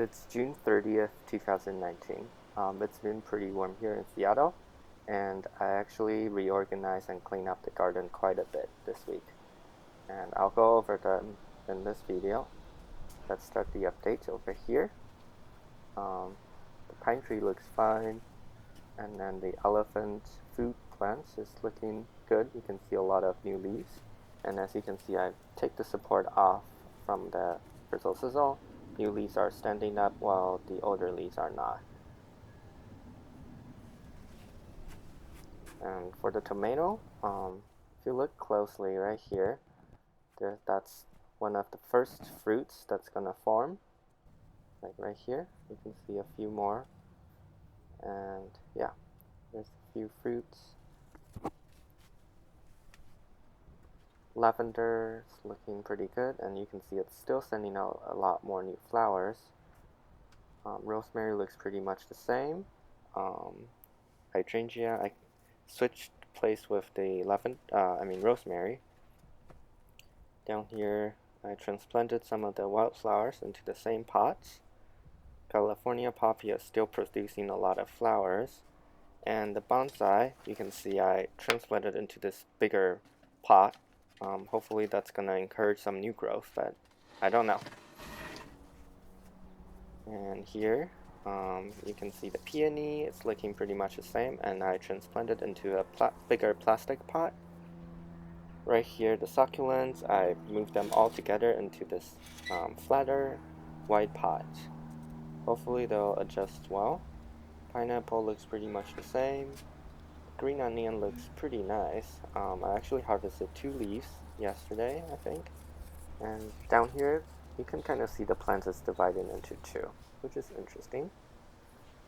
It's June 30th, 2019. It's been pretty warm here in Seattle, and I actually reorganized and cleaned up the garden quite a bit this week. And I'll go over them in this video. Let's start the update over here. Um, the pine tree looks fine, and then the elephant food plants is looking good. You can see a lot of new leaves, and as you can see, I take the support off from the bristle sizzle. New leaves are standing up while the older leaves are not. And for the tomato, if you look closely right here, that's one of the first fruits that's gonna form. Like right here, you can see a few more. And yeah, there's a few fruits. Lavender is looking pretty good, and you can see it's still sending out a lot more new flowers. Rosemary looks pretty much the same. Hydrangea, I switched place with the rosemary. Down here, I transplanted some of the wildflowers into the same pots. California poppy is still producing a lot of flowers. And the bonsai, you can see I transplanted into this bigger pot. Hopefully that's going to encourage some new growth, but I don't know. And here, you can see the peony. It's looking pretty much the same, and I transplanted into a bigger plastic pot. Right here, the succulents, I moved them all together into this flatter white pot. Hopefully they'll adjust well. Pineapple looks pretty much the same. Green onion looks pretty nice. I actually harvested 2 leaves yesterday, I think. And down here, you can kind of see the plants is divided into 2, which is interesting.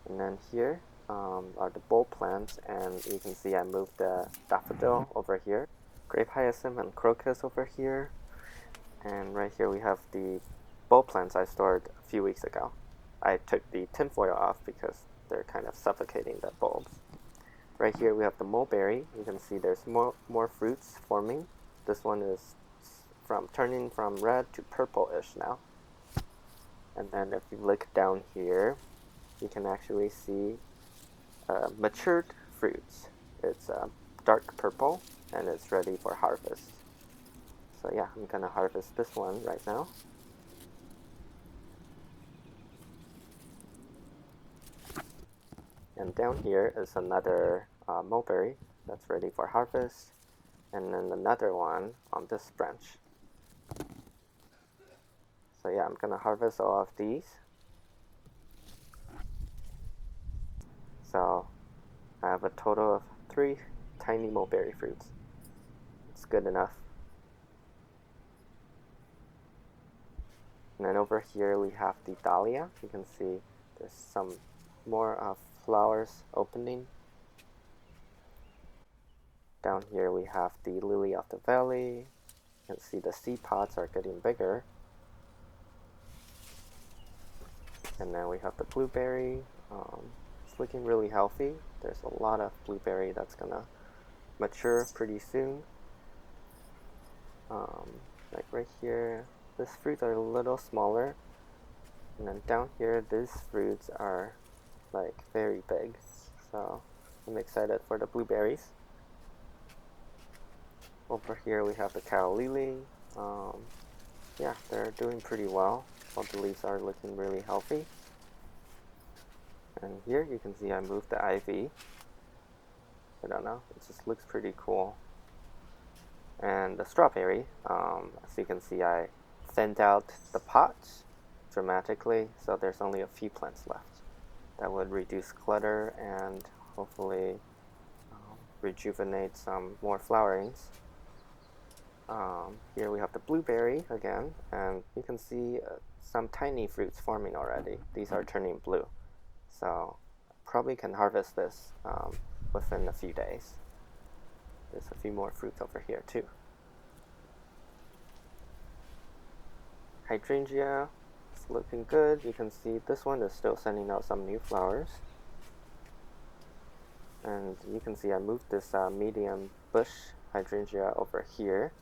And then here are the bulb plants, and you can see I moved the daffodil over here, grape hyacinth and crocus over here, and right here we have the bulb plants I stored a few weeks ago. I took the tinfoil off because they're kind of suffocating the bulbs. Right here we have the mulberry. You can see there's more fruits forming. This one is turning from red to purple-ish now. And then if you look down here, you can actually see matured fruits. It's dark purple and it's ready for harvest. So yeah, I'm gonna harvest this one right now. And down here is another mulberry that's ready for harvest, and then another one on this branch. So yeah, I'm gonna harvest all of these. So I have a total of 3 tiny mulberry fruits. It's good enough. And then over here we have the dahlia. You can see there's some more flowers opening. Down here we have the lily of the valley. You can see the seed pods are getting bigger. And then we have the blueberry. It's looking really healthy. There's a lot of blueberry that's gonna mature pretty soon. Like right here, these fruits are a little smaller. And then down here, these fruits are like very big. So I'm excited for the blueberries. Over here we have the cow lily. Yeah, they're doing pretty well. All the leaves are looking really healthy. And here you can see I moved the ivy. I don't know, it just looks pretty cool. And the strawberry, as you can see, I thinned out the pots dramatically, so there's only a few plants left. That would reduce clutter and hopefully rejuvenate some more flowerings. Here we have the blueberry again, and you can see some tiny fruits forming already. These are turning blue, so probably can harvest this within a few days. There's a few more fruits over here too. Hydrangea is looking good. You can see this one is still sending out some new flowers. And you can see I moved this medium bush hydrangea over here.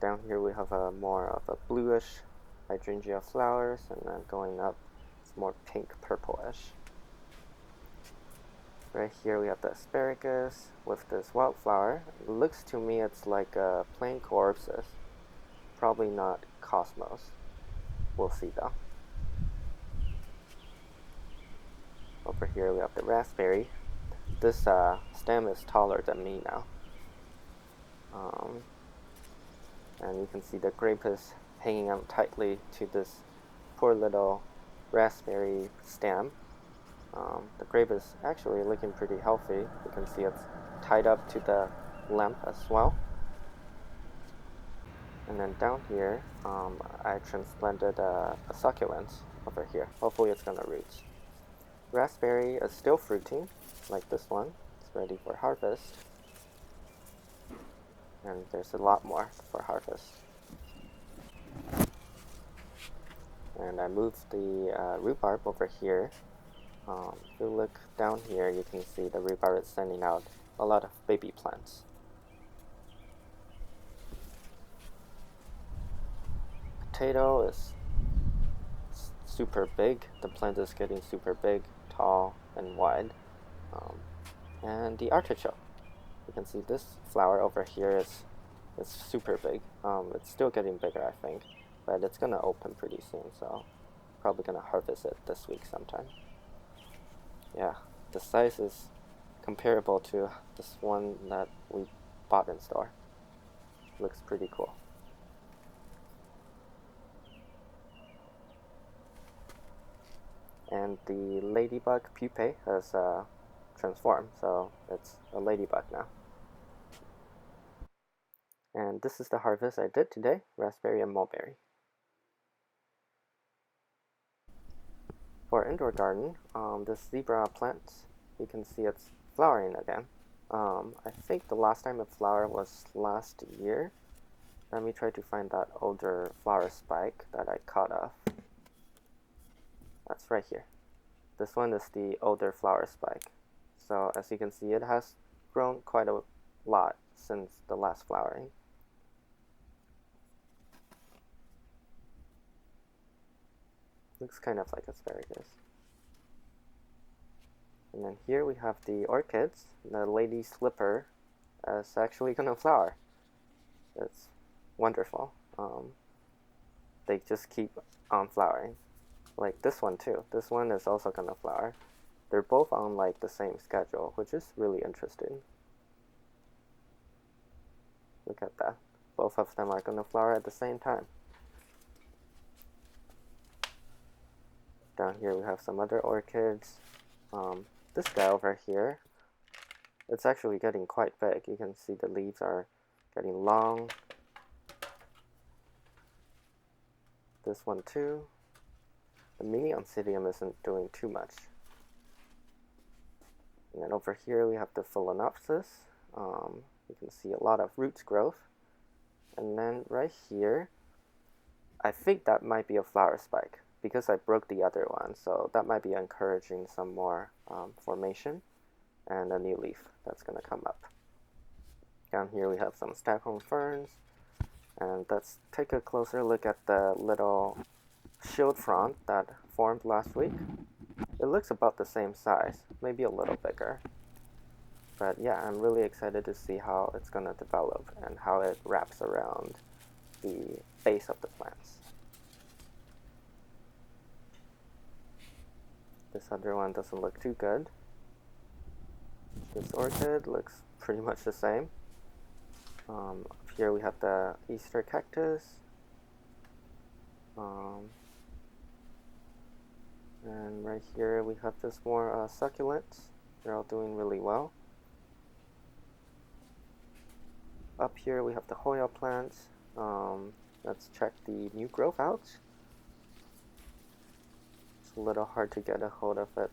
Down here we have more of a bluish hydrangea flowers, and then going up more pink purplish. Right here we have the asparagus with this wildflower. It looks to me it's like a plain corpses. Probably not cosmos. We'll see though. Over here we have the raspberry. This stem is taller than me now. And you can see the grape is hanging on tightly to this poor little raspberry stem. The grape is actually looking pretty healthy. You can see it's tied up to the lamp as well. And then down here, I transplanted a succulent over here. Hopefully it's gonna root. Raspberry is still fruiting, like this one. It's ready for harvest. And there's a lot more for harvest. And I moved the rhubarb over here. If you look down here, you can see the rhubarb is sending out a lot of baby plants. Potato is super big. The plant is getting super big, tall, and wide. And the artichoke. You can see this flower over here is super big. It's still getting bigger, I think, but it's gonna open pretty soon, so probably gonna harvest it this week sometime. Yeah, the size is comparable to this one that we bought in store. Looks pretty cool. And the ladybug pupae has transformed, so it's a ladybug now. And this is the harvest I did today, raspberry and mulberry. For indoor garden, this zebra plant, you can see it's flowering again. I think the last time it flowered was last year. Let me try to find that older flower spike that I cut off. That's right here. This one is the older flower spike. So as you can see, it has grown quite a lot since the last flowering. Looks kind of like asparagus. And then here we have the orchids. The lady slipper is actually gonna flower. It's wonderful. They just keep on flowering. Like this one too. This one is also gonna flower. They're both on like the same schedule, which is really interesting. Look at that. Both of them are gonna flower at the same time. Down here we have some other orchids. This guy over here, it's actually getting quite big. You can see the leaves are getting long. This one too. The mini oncidium isn't doing too much. And then over here we have the phalaenopsis. You can see a lot of roots growth. And then right here, I think that might be a flower spike because I broke the other one, so that might be encouraging some more formation and a new leaf that's going to come up. Down here we have some staghorn ferns, and let's take a closer look at the little shield frond that formed last week. It looks about the same size, maybe a little bigger. But yeah, I'm really excited to see how it's going to develop and how it wraps around the base of the plants. This other one doesn't look too good. This orchid looks pretty much the same. Up here we have the Easter cactus. And right here we have just more succulents. They're all doing really well. Up here we have the Hoya plants. Let's check the new growth out. It's a little hard to get a hold of it.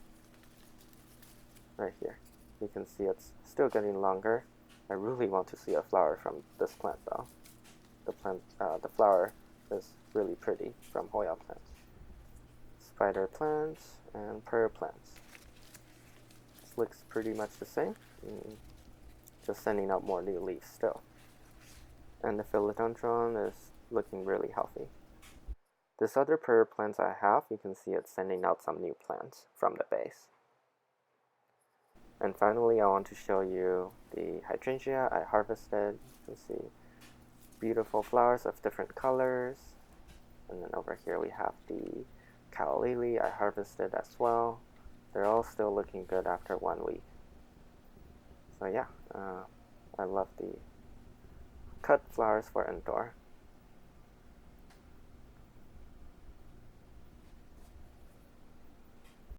Right here. You can see it's still getting longer. I really want to see a flower from this plant though. The flower is really pretty from Hoya plants. Spider plants and prayer plants. This looks pretty much the same. Just sending out more new leaves still. And the philodendron is looking really healthy. This other prayer plants I have, you can see it's sending out some new plants from the base. And finally, I want to show you the hydrangea I harvested. You can see beautiful flowers of different colors. And then over here we have the calla lily I harvested as well. They're all still looking good after 1 week. So yeah, I love the cut flowers for indoor.